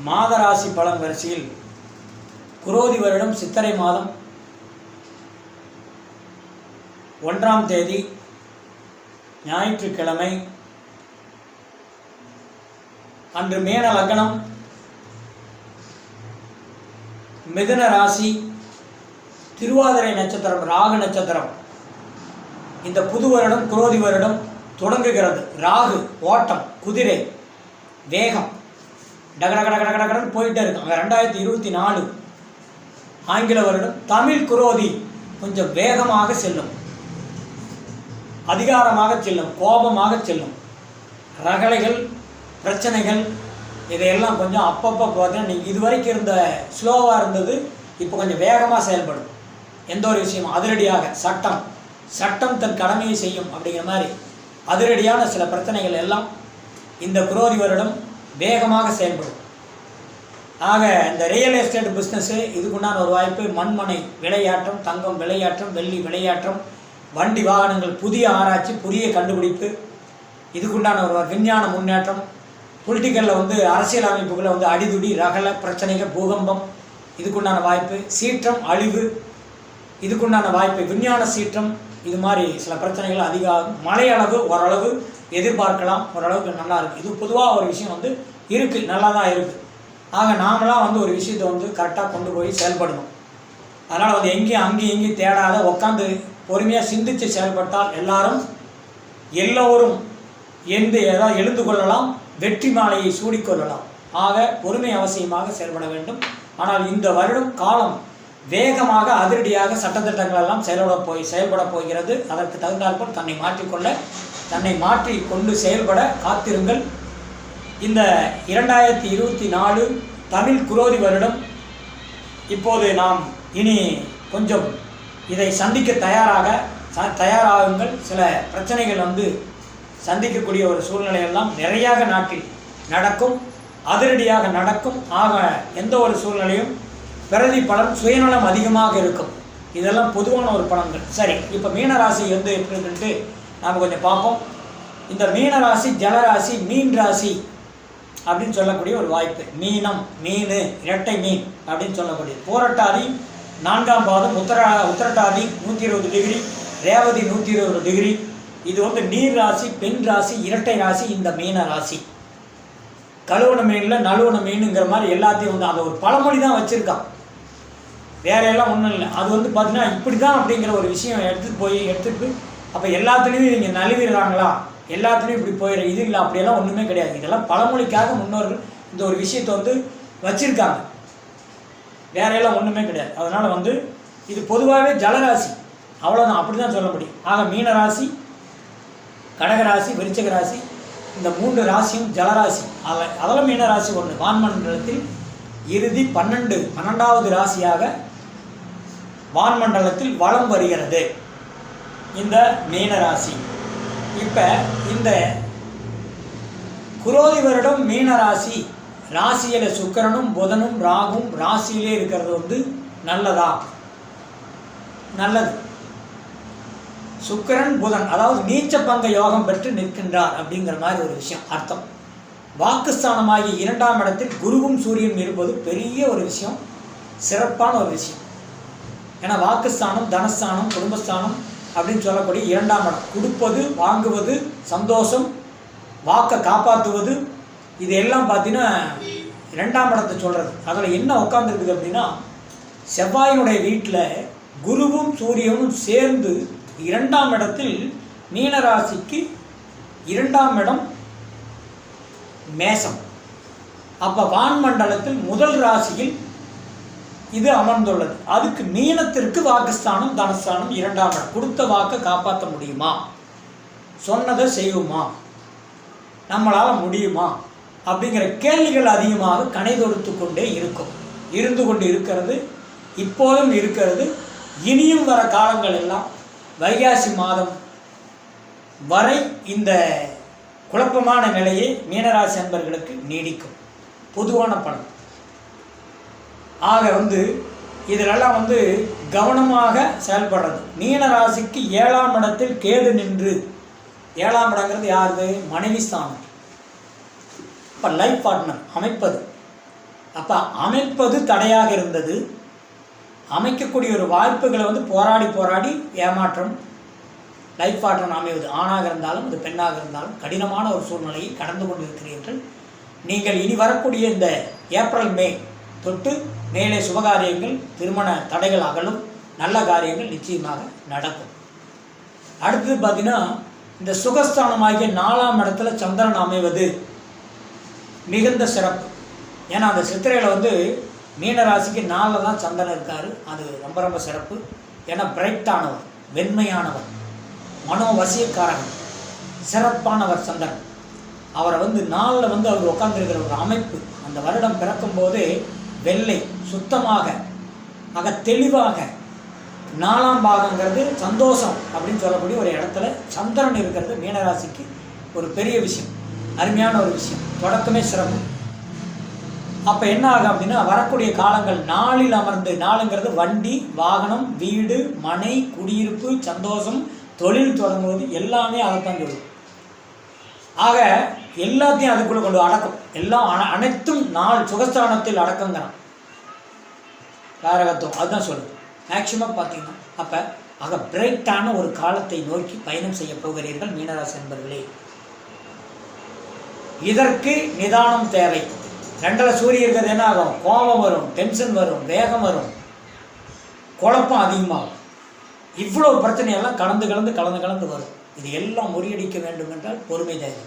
மாதராசி பலன் வரிசையில் குரோதி வருடம் சித்திரை மாதம் 1ஆம் தேதி ஞாயிற்றுக்கிழமை அன்று மேன லக்னம், மிதுன ராசி, திருவாதிரை நட்சத்திரம், ராகு நட்சத்திரம். இந்த புது வருடம் குரோதி வருடம் தொடங்குகிறது. ராகு ஓட்டம், குதிரை வேகம், டகடகடகடகடன்னு போயிட்டே இருக்கு. அங்கே 2024 ஆங்கில வருடம். தமிழ் குரோதி கொஞ்சம் வேகமாக செல்லும், அதிகாரமாக செல்லும், கோபமாக செல்லும். ரகளைகள், பிரச்சனைகள் இதையெல்லாம் கொஞ்சம் அப்பப்போ பார்த்தீங்கன்னா நீங்கள் இது வரைக்கும் இருந்த ஸ்லோவாக இருந்தது இப்போ கொஞ்சம் வேகமாக செயல்படும். எந்த ஒரு விஷயமும் அதிரடியாக சட்டம் தன் கடமையை செய்யும் அப்படிங்கிற மாதிரி அதிரடியான சில பிரச்சனைகள் எல்லாம் இந்த குரோதி வருடம் வேகமாக செயல்படும். ஆக இந்த ரியல் எஸ்டேட் பிஸ்னஸ்ஸு இதுக்குண்டான ஒரு வாய்ப்பு. மண்மனை விளையாட்டம், தங்கம் விளையாட்டம், வெள்ளி விளையாட்டம், வண்டி வாகனங்கள், புதிய ஆராய்ச்சி, புதிய கண்டுபிடிப்பு, இதுக்குண்டான ஒரு விஞ்ஞான முன்னேற்றம். பொலிட்டிக்கலில் அரசியல் அமைப்புகளில் அடிதுடி, ரகலை, பிரச்சனைகள், பூகம்பம், இதுக்குண்டான வாய்ப்பு. சீற்றம், அழிவு, இதுக்குண்டான வாய்ப்பு. விஞ்ஞான சீற்றம், இது மாதிரி சில பிரச்சனைகள் அதிகம். மழை அளவு ஓரளவு எதிர்பார்க்கலாம், ஓரளவுக்கு நல்லா இருக்குது. இது பொதுவாக ஒரு விஷயம் இருக்குது, நல்லா தான் இருக்குது. ஆக நாமளாம் ஒரு விஷயத்தை கரெக்டாக கொண்டு போய் செயல்படணும். அதனால் எங்கேயும் தேடாத உட்காந்து பொறுமையாக சிந்தித்து செயல்பட்டால் எல்லோரும் ஏதாவது எழுந்து கொள்ளலாம், வெற்றி மாலையை சூடிக்கொள்ளலாம். ஆக பொறுமை அவசியமாக செயல்பட வேண்டும். ஆனால் இந்த வருடம் காலம் வேகமாக அதிரடியாக சட்டத்திட்டங்கள் எல்லாம் செயல்பட போகிறது. அதற்கு தகுந்தாற்போல் தன்னை மாற்றி கொண்டு செயல்பட காத்திருங்கள். இந்த 2024 தமிழ் குரோதி வருடம் இப்போது நாம் இனி கொஞ்சம் இதை சந்திக்க தயாராகுங்கள். சில பிரச்சனைகள் சந்திக்கக்கூடிய ஒரு சூழ்நிலையெல்லாம் நிறையாக நாட்டில் நடக்கும், அதிரடியாக நடக்கும். ஆக எந்த ஒரு சூழ்நிலையும் பிரதி பலன் சுயநலம் அதிகமாக இருக்கும். இதெல்லாம் பொதுவான ஒரு பலன்கள். சரி, இப்போ மீனராசி எப்படின்ட்டு நாம் கொஞ்சம் பார்ப்போம். இந்த மீனராசி ஜலராசி, மீன் ராசி அப்படின்னு சொல்லக்கூடிய ஒரு வாய்ப்பு. மீனம், மீன், இரட்டை மீன் அப்படின்னு சொல்லக்கூடிய. போராட்டாதி 4ஆம் பாதம், உத்திரட்டாதி 120 டிகிரி, ரேவதி 120 டிகிரி. இது நீர் ராசி, பெண் ராசி, இரட்டை ராசி. இந்த மீன ராசி கழுவுன மீனில் நழுவுன மீனுங்கிற மாதிரி எல்லாத்தையும் அதை ஒரு பழமொழி தான் வச்சுருக்கான், வேற எல்லாம் ஒன்றும் இல்லை. அது பார்த்தீங்கன்னா இப்படி தான் அப்படிங்கிற ஒரு விஷயம் எடுத்துகிட்டு அப்போ எல்லாத்துலேயும் இங்கே நழுவிடுறாங்களா, எல்லாத்துலேயும் இப்படி போயிடுற இது இல்லை, அப்படியெல்லாம் ஒன்றுமே கிடையாது. இதெல்லாம் பழமொழிக்காக முன்னோர்கள் இந்த ஒரு விஷயத்தை வச்சுருக்காங்க, வேற எல்லாம் ஒன்றுமே கிடையாது. அதனால் இது பொதுவாகவே ஜலராசி, அவ்வளோதான், அப்படி தான் சொல்ல முடியும். ஆக மீனராசி, கடகராசி, விருச்சிக ராசி, இந்த 3 ராசியும் ஜலராசி. அதில் மீனராசி ஒன்று வான்மண்டலத்தில் இறுதி 12வது ராசியாக வான்மண்டலத்தில் வலம் வருகிறது இந்த மீனராசி. இப்போ இந்த குரோதி வருடம் மீனராசி ராசியில் சுக்கிரனும் புதனும் ராகும் ராசியிலே இருக்கிறது நல்லதா? நல்லது. சுக்கிரன் புதன் அதாவது நீச்ச பங்க யோகம் பெற்று நிற்கின்றார் அப்படிங்கிற மாதிரி ஒரு விஷயம் அர்த்தம். வாக்குஸ்தானமாகி 2ஆம் இடத்தில் குருவும் சூரியன் இருப்பது பெரிய ஒரு விஷயம், சிறப்பான ஒரு விஷயம். ஏன்னா வாக்குஸ்தானம், தனஸ்தானம், குடும்பஸ்தானம் அப்படின்னு சொல்லக்கூடிய 2ஆம் இடம். கொடுப்பது, வாங்குவது, சந்தோஷம், வாக்கை காப்பாற்றுவது, இது எல்லாம் பார்த்தீங்கன்னா 2ஆம் இடத்தை சொல்கிறது. அதில் என்ன உட்காந்துருக்குது அப்படின்னா, செவ்வாயினுடைய வீட்டில் குருவும் சூரியனும் சேர்ந்து 2ஆம் இடத்தில் மீனராசிக்கு 2ஆம் இடம் மேசம். அப்போ வான்மண்டலத்தில் முதல் ராசியில் இது அமர்ந்துள்ளது. அதுக்கு மீனத்திற்கு வாக்குஸ்தானம், தனஸ்தானம், 2ஆம் இடம். கொடுத்த வாக்கை காப்பாற்ற முடியுமா, சொன்னதை செய்வோமா, நம்மளால் முடியுமா அப்படிங்கிற கேள்விகள் அதிகமாக கணை தொடுத்து கொண்டே இருந்து கொண்டு இருக்கிறது, இப்போதும் இருக்கிறது. இனியும் வர காலங்கள் எல்லாம் வைகாசி மாதம் வரை இந்த குழப்பமான நிலையை மீனராசி அன்பர்களுக்கு நீடிக்கும். பொதுவான பலன். ஆக இதிலெல்லாம் கவனமாக செயல்படுறது. மீனராசிக்கு 7ஆம் இடத்தில் கேது நின்று, 7ஆம் இடங்கிறது யாருது? மனைவி ஸ்தானம். இப்போ லைஃப் பார்ட்னர் அமைப்பது, அப்போ அமைப்பது தடையாக இருந்தது. அமைக்கக்கூடிய ஒரு வாய்ப்புகளை வந்து போராடி போராடி ஏமாற்றம், லைஃப் பார்ட்னர் அமைவது ஆணாக இருந்தாலும் அது பெண்ணாக இருந்தாலும் கடினமான ஒரு சூழ்நிலையை கடந்து கொண்டிருக்கிறீர்கள். நீங்கள் இனி வரக்கூடிய இந்த ஏப்ரல் மே தொட்டு மேலே சுபகாரியங்கள், திருமண தடைகள் அகலும், நல்ல காரியங்கள் நிச்சயமாக நடக்கும். அடுத்தது பார்த்தீங்கன்னா, இந்த சுகஸ்தானமாகிய 4ஆம் இடத்துல சந்திரன் அமைவது மிகுந்த சிறப்பு. ஏன்னா அந்த சித்திரையில் வந்து மீனராசிக்கு 4 தான் சந்திரன் இருக்கார். அது ரொம்ப ரொம்ப சிறப்பு. ஏன்னா பிரைட்டானவர், வெண்மையானவர், மனோவசியக்காரன், சிறப்பானவர் சந்திரன். அவரை வந்து 4 வந்து அவர் உட்கார்ந்துருக்கிற ஒரு அமைப்பு. அந்த வருடம் பிறக்கும் போதே வெள்ளை சுத்தமாக ஆக தெளிவாக 4ஆம் பாகங்கிறது சந்தோஷம் அப்படின்னு சொல்லக்கூடிய ஒரு இடத்துல சந்திரன் இருக்கிறது மீனராசிக்கு ஒரு பெரிய விஷயம், அருமையான ஒரு விஷயம், தொடக்கமே சிறப்பு. அப்போ என்ன ஆகும் அப்படின்னா, வரக்கூடிய காலங்கள் 4இல் அமர்ந்து, 4ங்கிறது வண்டி, வாகனம், வீடு, மனை, குடியிருப்பு, சந்தோஷம், தொழில் தொடங்குவது எல்லாமே அதைத்தான் சொல்லும். ஆக எல்லாத்தையும் அதுக்குள்ளே கொண்டு அடக்கும். எல்லாம் அனைத்தும் 4 சுகஸ்தானத்தில் அடக்கங்கிறான் காரகத்துவம். அதுதான் சொல்லுது மேக்சிமம் பார்த்தீங்கன்னா. அப்போ ஆக பிரைட்டான ஒரு காலத்தை நோக்கி பயணம் செய்ய போகிறீர்கள் மீனராசி என்பர்களே. இதற்கு நிதானம் தேவை. 2ல் சூரியன் இருக்கிறது என்ன ஆகும்? கோபம் வரும், டென்ஷன் வரும், வேகம் வரும், குழப்பம் அதிகமாகும். இவ்வளோ பிரச்சனையெல்லாம் கலந்து வரும். இது எல்லாம் முறியடிக்க வேண்டும் என்றால் பொறுமை தேவை.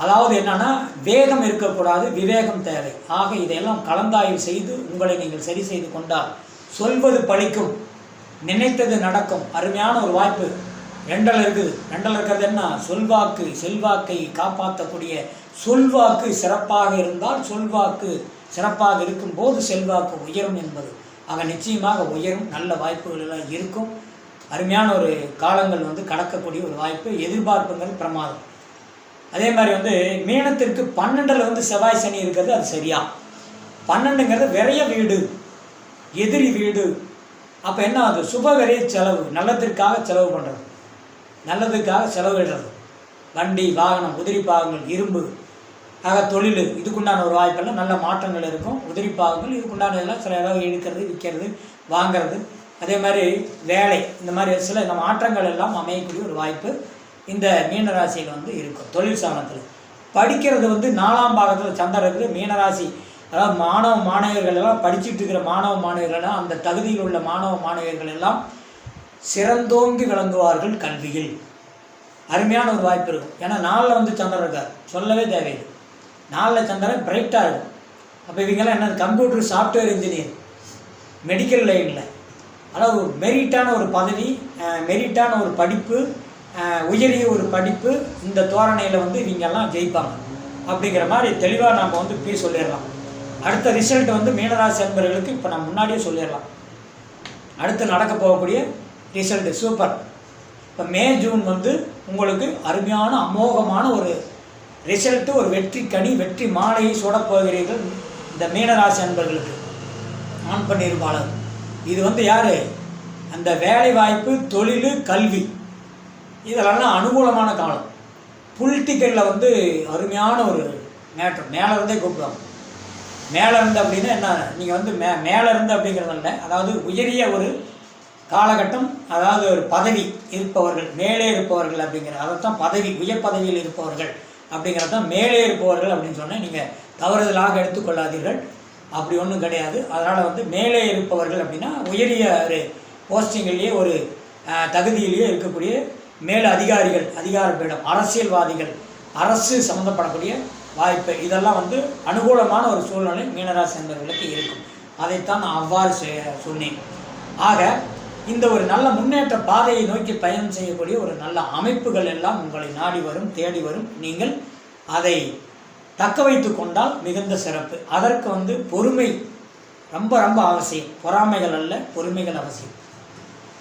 அதாவது என்னன்னா, வேகம் இருக்கக்கூடாது, விவேகம் தேவை. ஆக இதையெல்லாம் கலந்தாய்வு செய்து உங்களை நீங்கள் சரி செய்து கொண்டால் சொல்வது பலிக்கும், நினைத்தது நடக்கும். அருமையான ஒரு வாய்ப்பு 2ல் இருக்குது. 2ல் இருக்கிறது என்ன? சொல்வாக்கு, செல்வாக்கை காப்பாற்றக்கூடிய சொல்வாக்கு சிறப்பாக இருந்தால், சொல்வாக்கு சிறப்பாக இருக்கும்போது செல்வாக்கு உயரும் என்பது. ஆக நிச்சயமாக உயரும், நல்ல வாய்ப்புகள் எல்லாம் இருக்கும். அருமையான ஒரு காலங்கள் வந்து கடக்கக்கூடிய ஒரு வாய்ப்பு. எதிர்பார்ப்புங்கிறது பிரமாதம். அதே மாதிரி வந்து மீனத்திற்கு 12ல் வந்து செவ்வாய் சனி இருக்கிறது. அது சரியா? 12ங்கிறது விரைய வீடு, எதிரி வீடு. அப்போ என்ன ஆகுது? சுப விரைய செலவு, நல்லதற்காக செலவு பண்ணுறது, நல்லதுக்காக செலவிடுறது. வண்டி, வாகனம், உதிரி பாகங்கள், இரும்பு, ஆக தொழில், இதுக்குண்டான ஒரு வாய்ப்பெல்லாம் நல்ல மாற்றங்கள் இருக்கும். உதிரி பாகங்கள் இதுக்குண்டானதெல்லாம் சில ஏதாவது எடுக்கிறது, விற்கிறது, வாங்கிறது. அதே மாதிரி வேலை, இந்த மாதிரி சில இந்த மாற்றங்கள் எல்லாம் அமையக்கூடிய ஒரு வாய்ப்பு இந்த மீனராசியில் வந்து இருக்கும். தொழில் சாணத்தில் படிக்கிறது வந்து 4ஆம் பாகத்தில் சந்திரன் இருக்குது. மீனராசி அதாவது மாணவர்கள் எல்லாம் படிச்சுட்டு இருக்கிற மாணவர்கள், அந்த தகுதியில் உள்ள மாணவர்கள் எல்லாம் சிறந்தோங்கி விளங்குவார்கள் கல்வியில். அருமையான ஒரு வாய்ப்பு இருக்கும். ஏன்னா 4ல் வந்து சந்திரன் இருக்கார், சொல்லவே தேவையில்லை. 4ல் சந்திரன் பிரைட்டாக இருக்கும். அப்போ இவங்கெல்லாம் என்ன? கம்ப்யூட்டர் சாஃப்ட்வேர் இன்ஜினியர், மெடிக்கல் லைனில், அதாவது ஒரு மெரிட்டான ஒரு பதவி, மெரிட்டான ஒரு படிப்பு, உயரிய ஒரு படிப்பு, இந்த தோரணையில் வந்து இவங்கெல்லாம் ஜெயிப்பாங்க அப்படிங்கிற மாதிரி தெளிவாக நம்ம வந்து சொல்லிடலாம். அடுத்த ரிசல்ட் வந்து மீனராசி அன்பர்களுக்கு இப்போ நம்ம முன்னாடியே சொல்லிடலாம். அடுத்து நடக்க போகக்கூடிய ரிசல்ட்டு சூப்பர். இப்போ மே ஜூன் வந்து உங்களுக்கு அருமையான அமோகமான ஒரு ரிசல்ட்டு, ஒரு வெற்றி கனி, வெற்றி மாலையை சூடப்போகிறீர்கள் இந்த மீனராசி அன்பர்களுக்கு. ஆண் பெண் இருபாளர் இது வந்து யார்? அந்த வேலை வாய்ப்பு, தொழில், கல்வி, இதெல்லாம் அனுகூலமான காலம். பொலிட்டிக்கலில் வந்து அருமையான ஒரு மேட்ரு. மேலே இருந்தே கூப்பிடுவாங்க. மேலே இருந்து அப்படின்னா என்ன? நீங்கள் வந்து மேலே இருந்து அப்படிங்கிறதில்ல, அதாவது உயரிய ஒரு காலகட்டம், அதாவது ஒரு பதவி இருப்பவர்கள், மேலே இருப்பவர்கள் அப்படிங்கிற அதைத்தான் பதவி, உயர் பதவியில் இருப்பவர்கள் அப்படிங்கிறது தான் மேலே இருப்பவர்கள் அப்படின்னு சொன்னால் நீங்கள் தவறுதலாக எடுத்துக்கொள்ளாதீர்கள். அப்படி ஒன்றும் கிடையாது. அதனால் வந்து மேலே இருப்பவர்கள் அப்படின்னா உயரிய ஒரு போஸ்டிங்கிலேயே ஒரு தகுதியிலேயே இருக்கக்கூடிய மேல் அதிகாரிகள், அதிகார பீடம், அரசியல்வாதிகள், அரசு சம்மந்தப்படக்கூடிய வாய்ப்பு, இதெல்லாம் வந்து அனுகூலமான ஒரு சூழ்நிலை மீனராசி என்பவர்களுக்கு இருக்கும். அதைத்தான் நான் அவ்வாறு சொன்னேன். ஆக இந்த ஒரு நல்ல முன்னேற்ற பாதையை நோக்கி பயணம் செய்யக்கூடிய ஒரு நல்ல அமைப்புகள் எல்லாம் உங்களை நாடி வரும், தேடி வரும். நீங்கள் அதை தக்க வைத்து கொண்டால் மிகுந்த சிறப்பு. அதற்கு வந்து பொறுமை ரொம்ப ரொம்ப அவசியம். பொறாமைகள் அல்ல, பொறுமைகள் அவசியம்.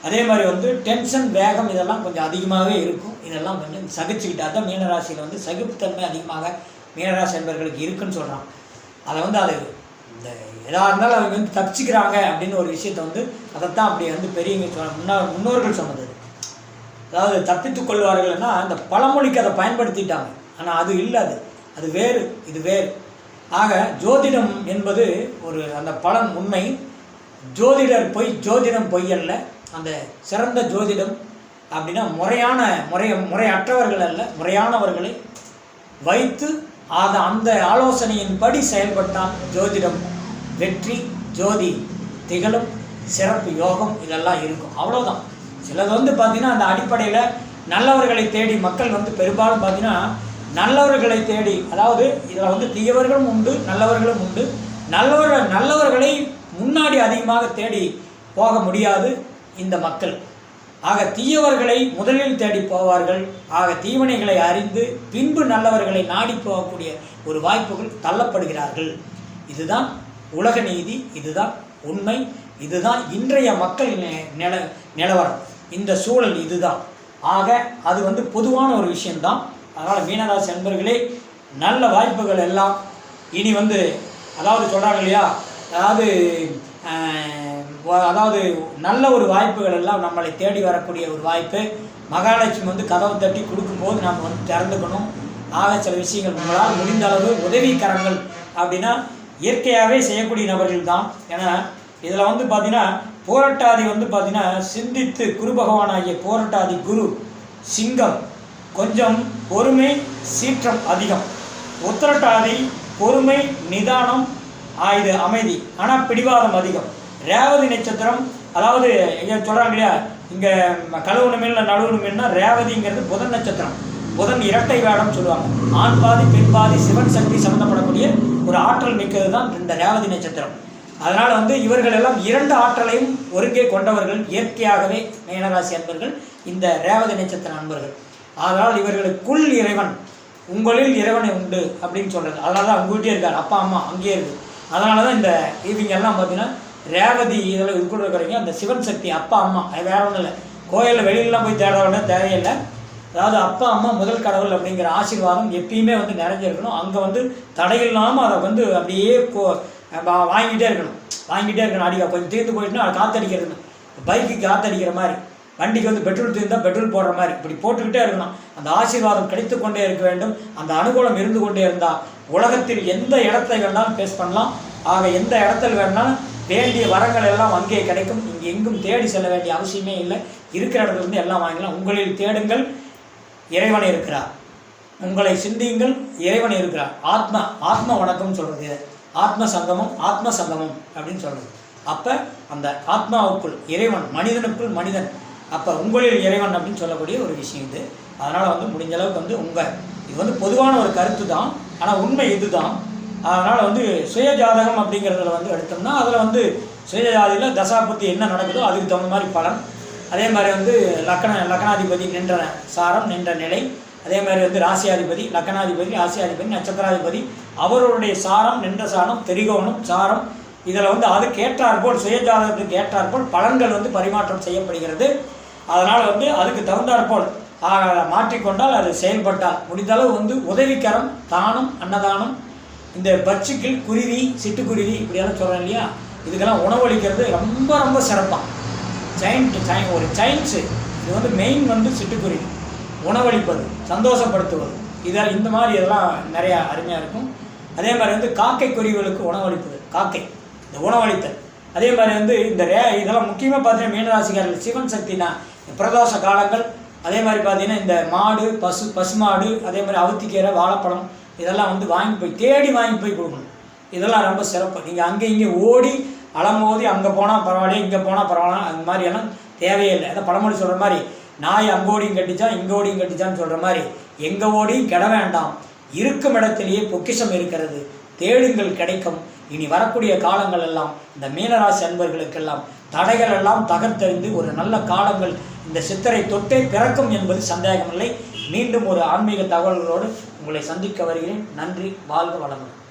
அதே மாதிரி வந்து டென்ஷன், வேகம் இதெல்லாம் கொஞ்சம் அதிகமாகவே இருக்கும். இதெல்லாம் கொஞ்சம் சகிச்சுக்கிட்டால் தான் மீனராசியில் வந்து சகிப்புத்தன்மை அதிகமாக மீனராசி என்பவர்களுக்கு இருக்குன்னு சொல்கிறான். அதை வந்து அது இந்த எதாக இருந்தாலும் அவங்க வந்து தப்பிச்சுக்கிறாங்க அப்படின்னு ஒரு விஷயத்தை வந்து அதைத்தான் அப்படி வந்து பெரியவங்க முன்னோர்கள் சொன்னது. அதாவது தப்பித்து கொள்வார்கள்னா அந்த பழமொழிக்கு அதை பயன்படுத்திட்டாங்க. ஆனால் அது இல்லை, அது வேறு, இது வேறு. ஆக ஜோதிடம் என்பது ஒரு அந்த பலன் உண்மை. ஜோதிடர் பொய், ஜோதிடம் பொய் அல்ல. அந்த சிறந்த ஜோதிடம் அப்படின்னா முறையற்றவர்கள் அல்ல, முறையானவர்களை வைத்து அந்த ஆலோசனையின்படி செயல்பட்டால் ஜோதிடம் வெற்றி, ஜோதி திகழும், சிறப்பு யோகம் இதெல்லாம் இருக்கும். அவ்வளோதான். சிலது பார்த்திங்கன்னா அந்த அடிப்படையில் நல்லவர்களை தேடி மக்கள் பெரும்பாலும் பார்த்திங்கன்னா நல்லவர்களை தேடி, அதாவது இதில் தீயவர்களும் உண்டு, நல்லவர்களும் உண்டு. நல்லவர்களை முன்னாடி அதிகமாக தேடி போக முடியாது இந்த மக்கள். ஆக தீயவர்களை முதலில் தேடி போவார்கள். ஆக தீவினைகளை அறிந்து பின்பு நல்லவர்களை நாடி போகக்கூடிய ஒரு வாய்ப்புகள் தள்ளப்படுகிறார்கள். இதுதான் உலக நீதி, இதுதான் உண்மை, இதுதான் இன்றைய மக்கள் நிலவரம், இந்த சூழல் இதுதான். ஆக அது பொதுவான ஒரு விஷயம்தான். அதனால் மீனராசி அன்பர்களே, நல்ல வாய்ப்புகள் எல்லாம் இனி அதாவது சொல்கிறாங்க இல்லையா, அதாவது நல்ல ஒரு வாய்ப்புகள் எல்லாம் நம்மளை தேடி வரக்கூடிய ஒரு வாய்ப்பு. மகாலட்சுமி கதவை தட்டி கொடுக்கும்போது நம்ம திறந்துக்கணும். ஆக சில விஷயங்கள் உங்களால் முடிந்த அளவு உதவிக்கரங்கள் அப்படின்னா இயற்கையாகவே செய்யக்கூடிய நபர்கள் தான். ஏன்னா இதில் பார்த்திங்கன்னா போராட்டாதி பார்த்திங்கன்னா சிந்தித்து குரு பகவானாகிய போராட்டாதி குரு சிங்கம், கொஞ்சம் பொறுமை சீற்றம் அதிகம். உத்திரட்டாதி பொறுமை நிதானம், இது அமைதி, ஆனால் பிடிவாதம் அதிகம். ரேவதி நட்சத்திரம், அதாவது இங்கே சொல்கிறாங்க இல்லையா, இங்கே கழுவுணுமேல நடுவுணுமேனா ரேவதிங்கிறது புதன் நட்சத்திரம். புதன் இரட்டை வேடம் சொல்லுவாங்க. ஆண் பாதி பெண் பாதி சிவன் சக்தி சம்மந்தப்படக்கூடிய ஒரு ஆற்றல் மிக்கது தான் இந்த ரேவதி நட்சத்திரம். அதனால் இவர்கள் எல்லாம் இரண்டு ஆற்றலையும் ஒருங்கே கொண்டவர்கள் இயற்கையாகவே மீனராசி அன்பர்கள், இந்த ரேவதி நட்சத்திர அன்பர்கள். அதனால் இவர்களுக்குள் இறைவன், உங்களில் இறைவனை உண்டு அப்படின்னு சொல்கிறது. அதனால தான் உங்கள்கிட்டே இருக்கார், அப்பா அம்மா அங்கேயே இருக்குது. அதனால தான் இந்த இவங்கெல்லாம் பார்த்தீங்கன்னா ரேவதி இதில் இது கூட இருக்கிறீங்க. அந்த சிவன் சக்தி அப்பா அம்மா, அது வேற ஒன்றும் இல்லை. கோயிலில் வெளியிலலாம் போய் தேட தேவையில்லை. அதாவது அப்பா அம்மா முதல் கடவுள் அப்படிங்கிற ஆசீர்வாதம் எப்பயுமே நிறைஞ்சிருக்கணும். அங்கே தடையில்லாமல் அதை அப்படியே வாங்கிட்டே இருக்கணும். அடிக்க கொஞ்சம் தீர்ந்து போயிட்டுனா அதை காற்றடிக்கிறது, பைக்கு காற்றடிக்கிற மாதிரி, வண்டிக்கு பெட்ரோல் தீர்ந்தால் பெட்ரோல் போடுற மாதிரி இப்படி போட்டுக்கிட்டே இருக்கணும். அந்த ஆசீர்வாதம் கிடைத்து கொண்டே இருக்க வேண்டும். அந்த அனுகூலம் இருந்து கொண்டே இருந்தால் உலகத்தில் எந்த இடத்தை வேணாலும் பேஸ் பண்ணலாம். ஆக எந்த இடத்துல வேணாலும் வேண்டிய வரங்கள் எல்லாம் அங்கே கிடைக்கும். இங்கே எங்கும் தேடி செல்ல வேண்டிய அவசியமே இல்லை. இருக்கிற இடத்துலேருந்து எல்லாம் வாங்கிக்கலாம். உங்களில் தேடுங்கள், இறைவன் இருக்கிறார். உங்களை சிந்தியுங்கள், இறைவன் இருக்கிறார். ஆத்ம வணக்கம்னு சொல்கிறது. இதை ஆத்ம சங்கமம் அப்படின்னு சொல்கிறது. அப்போ அந்த ஆத்மாவுக்குள் இறைவன், மனிதனுக்குள் மனிதன், அப்போ உங்களில் இறைவன் அப்படின்னு சொல்லக்கூடிய ஒரு விஷயம் இது. அதனால் முடிஞ்ச அளவுக்கு இது பொதுவான ஒரு கருத்து தான், ஆனால் உண்மை இதுதான். அதனால் சுய ஜாதகம் அப்படிங்கிறதுல எடுத்தோம்னா அதில் சுயஜாதியில் தசாபுத்தி என்ன நடக்குதோ அதுக்கு தகுந்த மாதிரி பலன். அதே மாதிரி லக்னாதிபதி நின்ற சாரம், நின்ற நிலை, அதே மாதிரி ராசியாதிபதி, லக்னாதிபதி, ராசியாதிபதி, நட்சத்திராதிபதி அவருடைய சாரம், நின்ற சாரம், திரிகோணம், சாரம், இதில் அதுக்கு ஏற்றாற்போல் சுயஜாதகத்துக்கு ஏற்றாற்போல் பலன்கள் பரிமாற்றம் செய்யப்படுகிறது. அதனால் அதுக்கு தகுந்தாற்போல் மாற்றிக்கொண்டால் அது செயல்பட்டால் முடிந்தளவு உதவிக்கரம், தானம், அன்னதானம், இந்த பட்சிக்கில், குருவி, சிட்டுக்குருவி இப்படியெல்லாம் சொல்கிறேன் இல்லையா, இதுக்கெல்லாம் உணவளிக்கிறது ரொம்ப ரொம்ப சிறப்பாக. ஒரு சயின்ஸு இது மெயின் சிட்டுக்குருவி உணவளிப்பது, சந்தோஷப்படுத்துவது, இதில் இந்த மாதிரி இதெல்லாம் நிறையா அருமையாக இருக்கும். அதே மாதிரி காக்கை குருவிகளுக்கு உணவளிப்பது, காக்கை இந்த உணவளித்தல். அதே மாதிரி இந்த இதெல்லாம் முக்கியமாக பார்த்தீங்கன்னா மீனராசிக்காரர்கள் சிவன் சக்தினா பிரதோஷ காலங்கள். அதே மாதிரி பார்த்தீங்கன்னா இந்த மாடு, பசுமாடு, அதே மாதிரி அவுத்திக்கீரை, வாழைப்பழம் இதெல்லாம் தேடி வாங்கி போய் கொடுக்கணும். இதெல்லாம் ரொம்ப சிறப்பு. நீங்கள் அங்கே இங்கே ஓடி அலமோதி அங்கே போனால் பரவாயில்ல, இங்கே போனால் பரவாயில்ல, அந்த மாதிரியெல்லாம் தேவையே இல்லை. அதை பழமொழி சொல்கிற மாதிரி நாய் அங்கோடியும் கட்டிச்சா இங்கோடியும் கட்டிச்சான்னு சொல்கிற மாதிரி எங்கே ஓடியும் கெட வேண்டாம், இருக்கும் இடத்திலேயே பொக்கிஷம் இருக்கிறது, தேடுங்கள் கிடைக்கும். இனி வரக்கூடிய காலங்கள் எல்லாம் இந்த மீனராசி அன்பர்களுக்கெல்லாம் தடைகள் எல்லாம் தகர்த்தெறிந்து ஒரு நல்ல காலங்கள் இந்த சித்திரை தொட்டே பிறக்கும் என்பது சந்தேகமில்லை. மீண்டும் ஒரு ஆன்மீக தகவல்களோடு உங்களை சந்திக்க வருகிறேன். நன்றி. வாழ்க வளமுடன்.